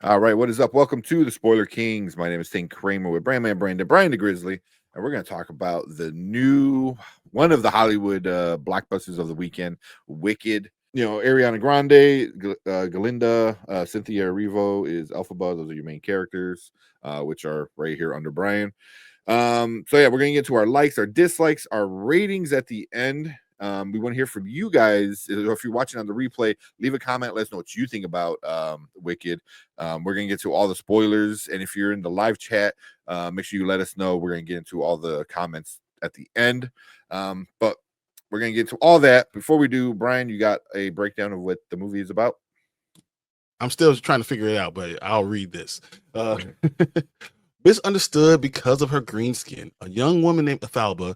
All right, what is up? Welcome to the Spoiler Kings. My name is Thane Kramer with Brandman Brandon, Brian the Grizzly, and we're going to talk about the new one of the Hollywood blockbusters of the weekend, Wicked. Ariana Grande, Galinda, Cynthia Erivo is Elphaba. Those are your main characters, which are right here under Brian. So yeah, we're gonna get to our likes, our dislikes, our ratings at the end. We want to hear from you guys. If you're watching on the replay, leave a comment. Let us know what you think about Wicked. We're gonna get to all the spoilers, and if you're in the live chat, make sure you let us know. We're gonna get into all the comments at the end. But we're gonna get to all that. Before we do, Brian, you got a breakdown of what the movie is about? I'm still trying to figure it out, but I'll read this. Misunderstood because of her green skin, a young woman named Athalba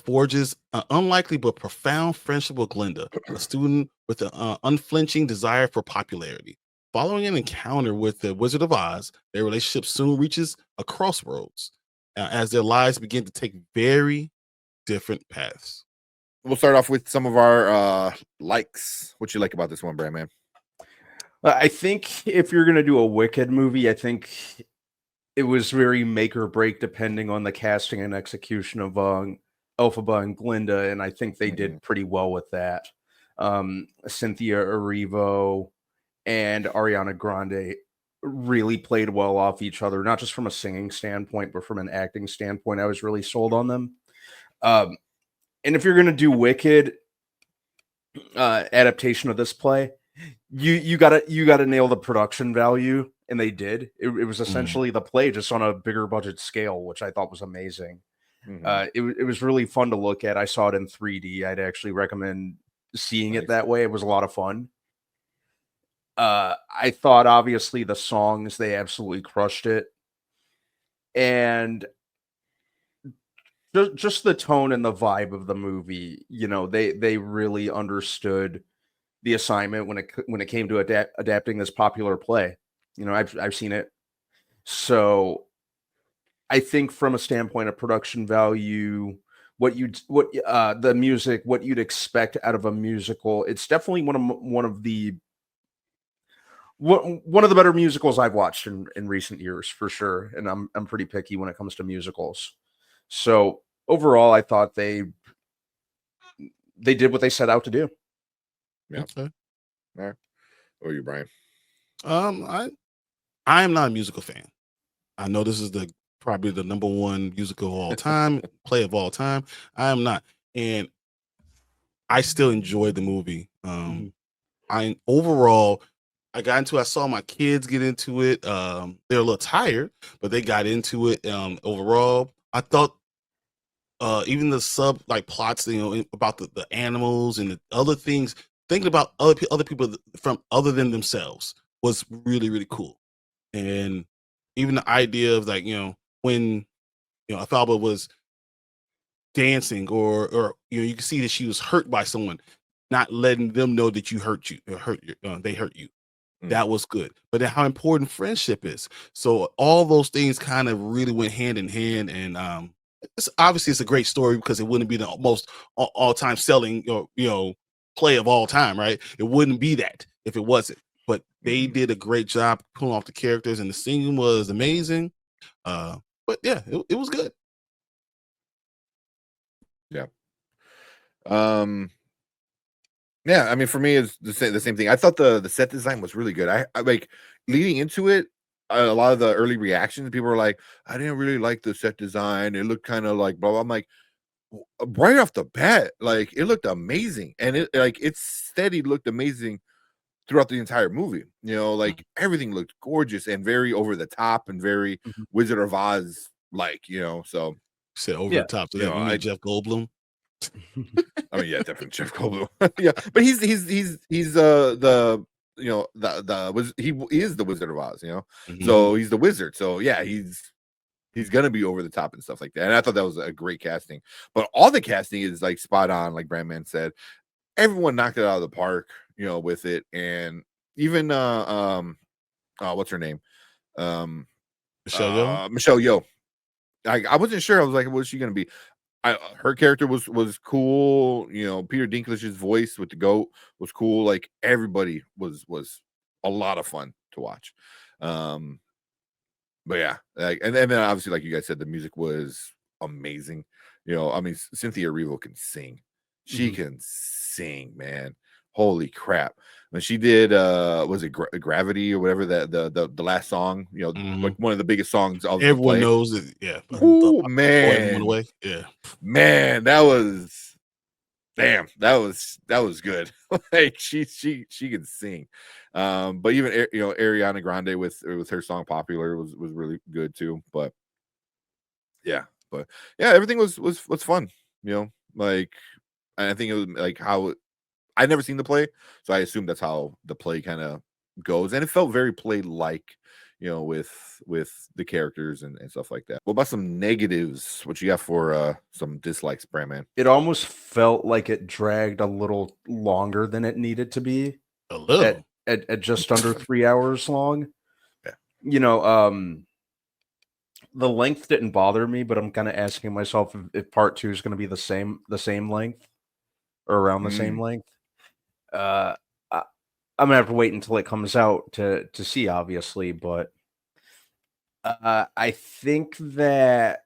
forges an unlikely but profound friendship with Glinda, a student with an unflinching desire for popularity. Following an encounter with the Wizard of Oz, their relationship soon reaches a crossroads as their lives begin to take very different paths. We'll start off with some of our likes. What you like about this one, Brandman? I think if you're going to do a Wicked movie, I think it was very make or break depending on the casting and execution of Elphaba and Glinda, and I think they did pretty well with that. Cynthia Erivo and Ariana Grande really played well off each other, not just from a singing standpoint, but from an acting standpoint. I was really sold on them. And if you're going to do Wicked adaptation of this play, you gotta nail the production value, and they did. It was essentially the play just on a bigger budget scale, which I thought was amazing. It was really fun to look at. I saw it in 3D. I'd actually recommend seeing it that way. It was a lot of fun. I thought obviously the songs, they absolutely crushed it, and just the tone and the vibe of the movie. They really understood the assignment when it came to adapting this popular play. I've seen it. So I think from a standpoint of production value, the music, what you'd expect out of a musical, it's definitely one of the better musicals I've watched in recent years, for sure. And I'm pretty picky when it comes to musicals. So overall, I thought they did what they set out to do. Yeah. Okay. All right. What are you, Brian? I am not a musical fan. I know this is probably the number one musical of all time, play of all time. I am not, and I still enjoyed the movie. I saw my kids get into it. They're a little tired, but they got into it. Overall, I thought even the sub plots, about the animals and the other things, thinking about other people from other than themselves was really, really cool. And even the idea of when Athalba was dancing or you can see that she was hurt by someone, not letting them know that they hurt you. That was good. But then how important friendship is. So all those things kind of really went hand in hand. And it's a great story, because it wouldn't be the most all-time selling play of all time, right? It wouldn't be that if it wasn't. But they did a great job pulling off the characters, and the singing was amazing. But yeah, it was good. Yeah. Yeah, I mean, for me, it's the same thing. I thought the set design was really good. I like leading into it. A lot of the early reactions, people were like, "I didn't really like the set design. It looked kind of like blah, blah." I'm like, right off the bat, like it looked amazing, and it steady looked amazing throughout the entire movie. Everything looked gorgeous and very over the top and very Wizard of Oz So You said over the top. So you mean Jeff Goldblum? I mean, yeah, definitely Jeff Goldblum. Yeah, but he's the he is the Wizard of Oz. So he's the wizard. So yeah, he's gonna be over the top and stuff like that. And I thought that was a great casting. But all the casting is spot on, like Brandman said. Everyone knocked it out of the park, with it. And even what's her name? Michelle Yeoh. Michelle Yeoh. I wasn't sure. I was like, what's she gonna be? Her character was cool. Peter Dinklage's voice with the goat was cool. Like everybody was a lot of fun to watch. But yeah, like, and then obviously, like you guys said, the music was amazing. I mean, Cynthia Erivo can sing. She Mhm. can sing, man. Holy crap. When she did was it Gravity or whatever, that the last song, like one of the biggest songs of the Everyone play. knows it. Yeah. Ooh, Blow everyone man. away. Yeah. Man, that was that was good. Like she can sing. But even Ariana Grande with her song Popular was really good too. But yeah, everything was fun. Like I think it was like how I'd never seen the play, so I assume that's how the play kind of goes, and it felt very play like, with the characters and stuff like that. What about some negatives? What you got for some dislikes, Brandman? It almost felt like it dragged a little longer than it needed to be A at little. at just under 3 hours long. Yeah. The length didn't bother me, but I'm kinda asking myself if part 2 is gonna be the same length or around the same Mm, length. Uh, I I'm gonna have to wait until it comes out to see, obviously, but, I think that,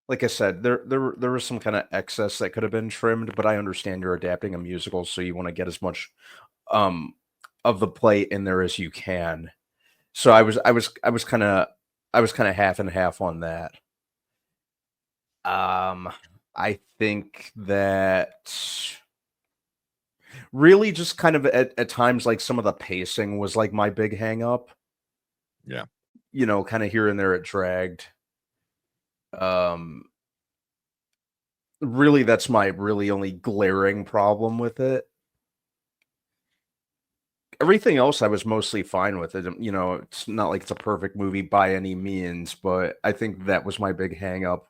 like I said, there was some kinda excess that could have been trimmed, but I understand you're adapting a musical, so you wanna get as much, um, of the play in there as you can. So I was kinda half and half on that. Um, I think that really just kind of at times, like, some of the pacing was, like, my big hang up. yeah. Kinda here and there it dragged. Um, Really, that's my really only glaring problem with it. Everything else I was mostly fine with it. It's not like it's a perfect movie by any means, but I think that was my big hang up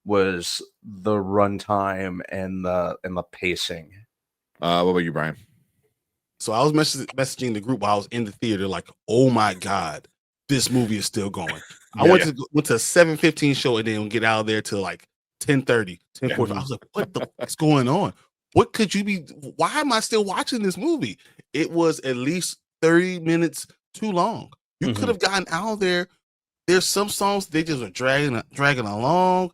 was the runtime and the pacing. What about you, Brian? So I was messaging the group while I was in the theater, like, "Oh my god, this movie is still going." I Yeah. went to a 7:15 show and then get out of there till like 10:30, Yeah. 10:45. I was like, "What the fuck's going on? What could you be? Why am I still watching this movie?" It was at least 30 minutes too long. You could Mhm, have gotten out of there. There's some songs they just are dragging along.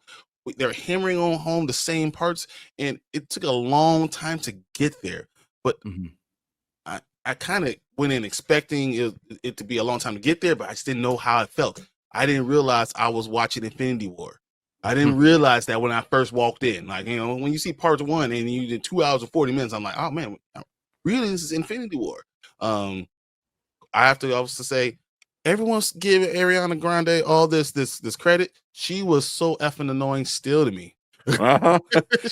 They're hammering on home the same parts, and it took a long time to get there. But mhm, I kind of went in expecting it to be a long time to get there, but I just didn't know how it felt. I didn't realize I was watching Infinity War. I didn't mhm, realize that when I first walked in. Like, when you see part one and you did 2 hours and 40 minutes, I'm like, oh man, really, this is Infinity War. I have to also say, everyone's giving Ariana Grande all this credit. She was so effing annoying still to me. Uh-huh.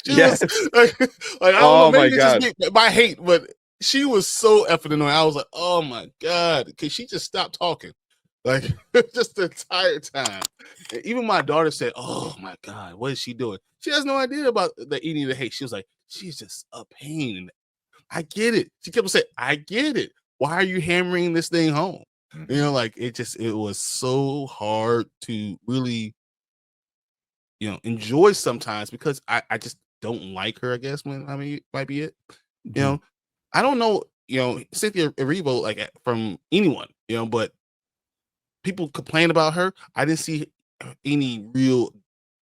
She was Yes. like, I don't know, Oh my maybe it's just god. me, my hate, but she was so effing annoying. I was like, oh my god, because she just stopped talking, like just the entire time. And even my daughter said, "Oh my god, what is she doing?" She has no idea about the eating the hate. She was like, "She's just a pain." I get it. She kept saying, "I get it. Why are you hammering this thing home?" Mhm. Like it was so hard to really enjoy sometimes because I just don't like her, I guess, when I mean might be it. You mhm, know, I don't know, Cynthia Erivo like from anyone, but people complain about her. I didn't see any real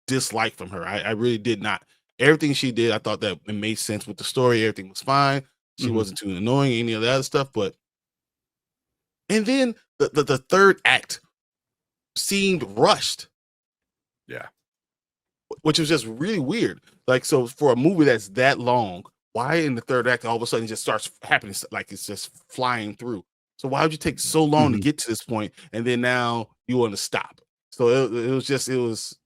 dislike from her. I really did not. Everything she did, I thought that it made sense with the story. Everything was fine. She mhm. wasn't too annoying, any of the other stuff. But and then the third act seemed rushed, Yeah. which was just really weird. Like, so for a movie that's that long, why in the third act all of a sudden it just starts happening like it's just flying through? So why would you take so long to Mhm. get to this point, and then now you want to stop? So it was just it was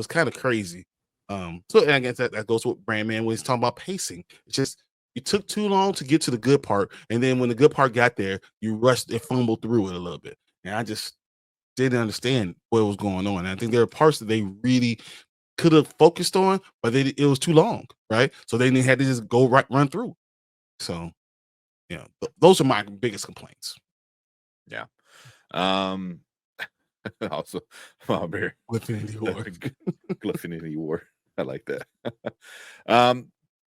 kind of crazy. So and I guess that goes with Brandman when he's talking about pacing. It's just you took too long to get to the good part, and then when the good part got there, you rushed and fumbled through it a little bit. And I just didn't understand what was going on. And I think there are parts that they really could have focused on, but it was too long, right? So they had to just go run through. So yeah, those are my biggest complaints. Yeah. Um also, oh, bear. Infinity War. Glyphinity War. I like that. um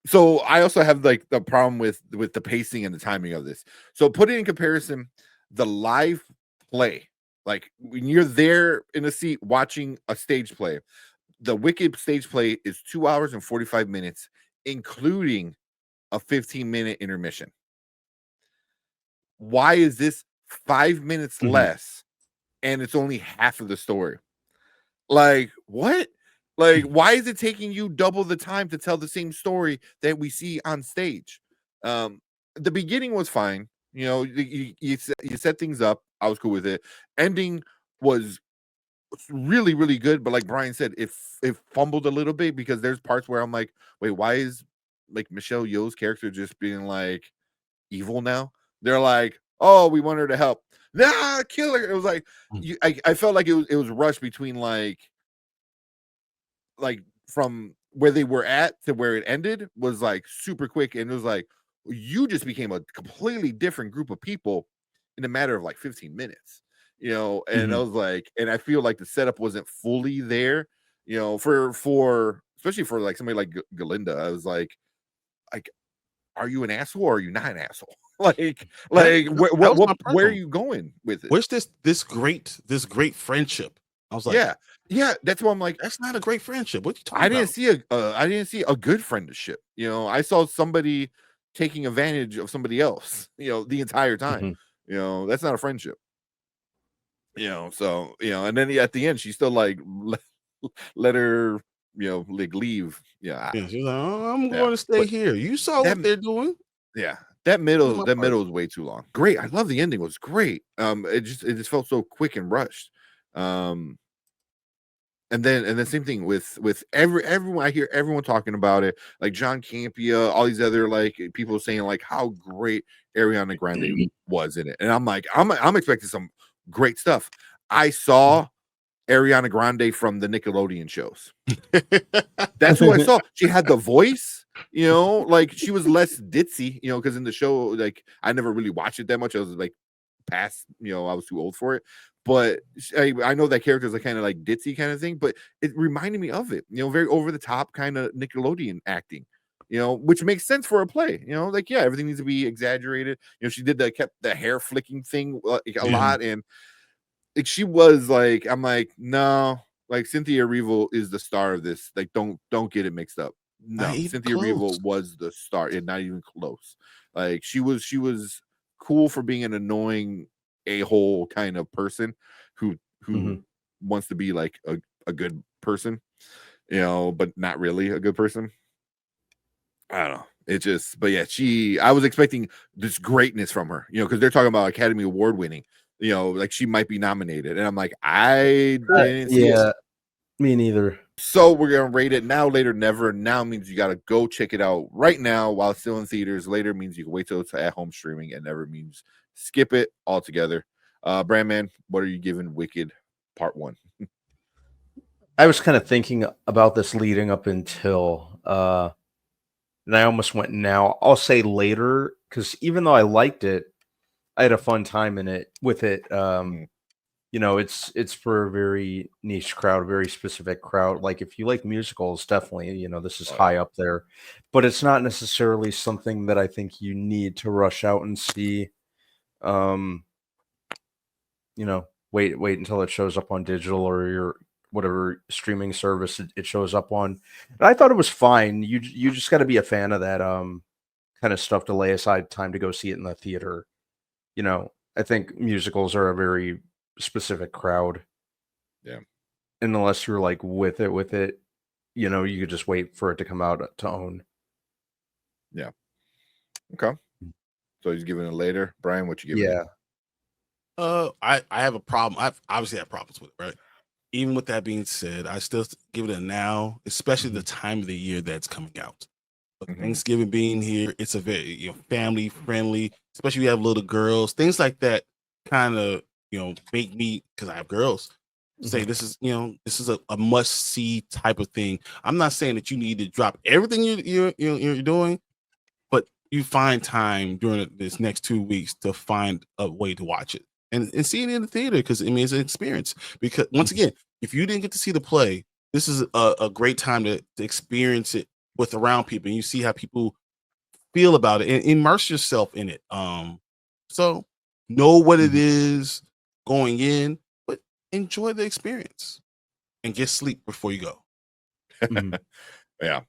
So I also have like the problem with the pacing and the timing of this. So put it in comparison, the live play, like when you're there in a seat watching a stage play, the Wicked stage play is 2 hours and 45 minutes, including a 15-minute intermission. Why is this 5 minutes less and it's only half of the story? Like, what? Like, why is it taking you double the time to tell the same story that we see on stage? The beginning was fine. You know, you set things up. I was cool with it. Ending was really, really good. But like Brian said, it fumbled a little bit because there's parts where I'm like, wait, why is like Michelle Yeoh's character just being like evil now? They're like, oh, we want her to help. Nah, kill her. It was like I felt like it was rushed between like from where they were at to where it ended was like super quick, and it was like you just became a completely different group of people in a matter of like 15 minutes, you know. And I was like, and I feel like the setup wasn't fully there, you know, for especially for like somebody like Galinda. I was like, are you an asshole or are you not an asshole? like where are you going with it? Where's this great friendship? I was like, yeah, that's why I'm like, that's not a great friendship. What are you talking about? I didn't see a good friendship. You know, I saw somebody taking advantage of somebody else, you know, the entire time. You know, that's not a friendship. You know, so you know, and then at the end, she still like let her, you know, like leave. Yeah, she's like, oh, I'm going to stay here. You saw what they're doing. Yeah, that middle was way too long. Great, I love the ending. It was great. It just felt so quick and rushed. And then same thing with everyone. I hear everyone talking about it, like John Campia, all these other like people saying like how great Ariana Grande was in it, and I'm like, I'm expecting some great stuff. I saw Ariana Grande from the Nickelodeon shows. That's who I saw. She had the voice, you know, like she was less ditzy, you know, because in the show, like I never really watched it that much. I was like past, you know, I was too old for it. But I know that character is a kind of like ditzy kind of thing, but it reminded me of it, you know, very over the top kind of Nickelodeon acting, you know, which makes sense for a play, you know, like, yeah, everything needs to be exaggerated. You know, she kept the hair flicking thing a lot. And like, she was like, I'm like, no, like Cynthia Erivo is the star of this. Like, don't get it mixed up. No, Cynthia Erivo was the star, and not even close. Like, she was cool for being an annoying a-hole kind of person who wants to be like a good person, you know, but not really a good person. I don't know. It just, but yeah, I was expecting this greatness from her, you know, because they're talking about Academy Award winning, you know, like she might be nominated. And I'm like, I didn't see it. Me neither. So we're gonna rate it now, later, never. Now means you gotta go check it out right now while it's still in theaters. Later means you can wait till it's at home streaming, and never means skip it altogether. Brandman, what are you giving Wicked Part 1? I was kind of thinking about this leading up until and I almost went now. I'll say later, because even though I liked it, I had a fun time in it with it. You know, it's for a very niche crowd, a very specific crowd. Like if you like musicals, definitely, you know, this is high up there. But it's not necessarily something that I think you need to rush out and see. You know, wait until it shows up on digital or your whatever streaming service it shows up on. And I thought it was fine. You just got to be a fan of that kind of stuff to lay aside time to go see it in the theater. You know, I think musicals are a very specific crowd. Yeah. And unless you're like with it, you know, you could just wait for it to come out to own. Yeah. Okay. So he's giving it later. Brian, what you giving it? I have a problem. I've obviously had problems with it, right? Even with that being said, I still give it a now, especially the time of the year that's coming out. Thanksgiving being here, it's a very, you know, family friendly, especially you have little girls, things like that kind of, you know, make me, because I have girls, say this is, you know, this is a must see type of thing. I'm not saying that you need to drop everything you're doing, but you find time during this next 2 weeks to find a way to watch it and see it in the theater, because I mean it's an experience. Because once again, if you didn't get to see the play, this is a great time to experience it with around people, and you see how people feel about it, and immerse yourself in it. So know what it is going in, but enjoy the experience and get sleep before you go. Yeah.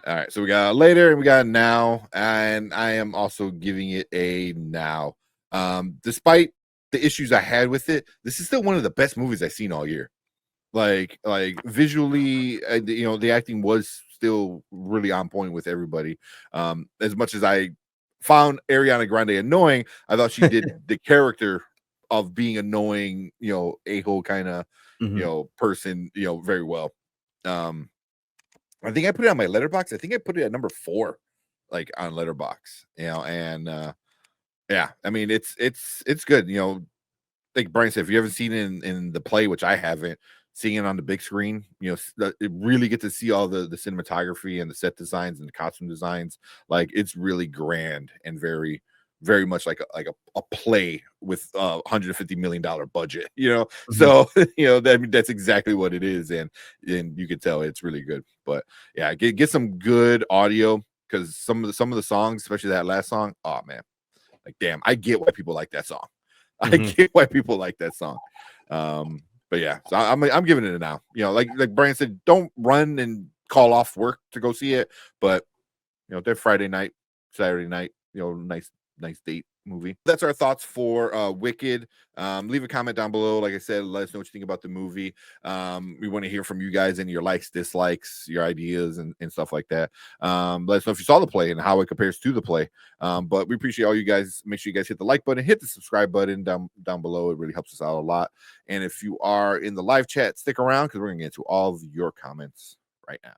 All right. So we got later and we got now, and I am also giving it a now. Despite the issues I had with it, this is still one of the best movies I've seen all year. Like visually, the acting was still really on point with everybody. As much as I found Ariana Grande annoying, I thought she did the character of being annoying, a-hole kind of, person, very well. I think I put it on my letterbox. I think I put it at number 4, like on letterbox, and yeah, I mean, it's good. Like Brian said, if you haven't seen it in the play, which I haven't, seeing it on the big screen, it really get to see all the cinematography and the set designs and the costume designs. Like, it's really grand and very, very much like a play with $150 million budget, So that's exactly what it is, and you can tell it's really good. But yeah, get some good audio, because some of the songs, especially that last song, oh man, like damn, I get why people like that song. I get why people like that song. But yeah, so I'm giving it a now. Like Brian said, don't run and call off work to go see it, but that Friday night, Saturday night, nice date movie. That's our thoughts for Wicked. Leave a comment down below. Like I said, let us know what you think about the movie. We want to hear from you guys and your likes, dislikes, your ideas, and stuff like that. Let us know if you saw the play and how it compares to the play. But we appreciate all you guys. Make sure you guys hit the like button, hit the subscribe button down below. It really helps us out a lot. And if you are in the live chat, stick around, because we're gonna get into all of your comments right now.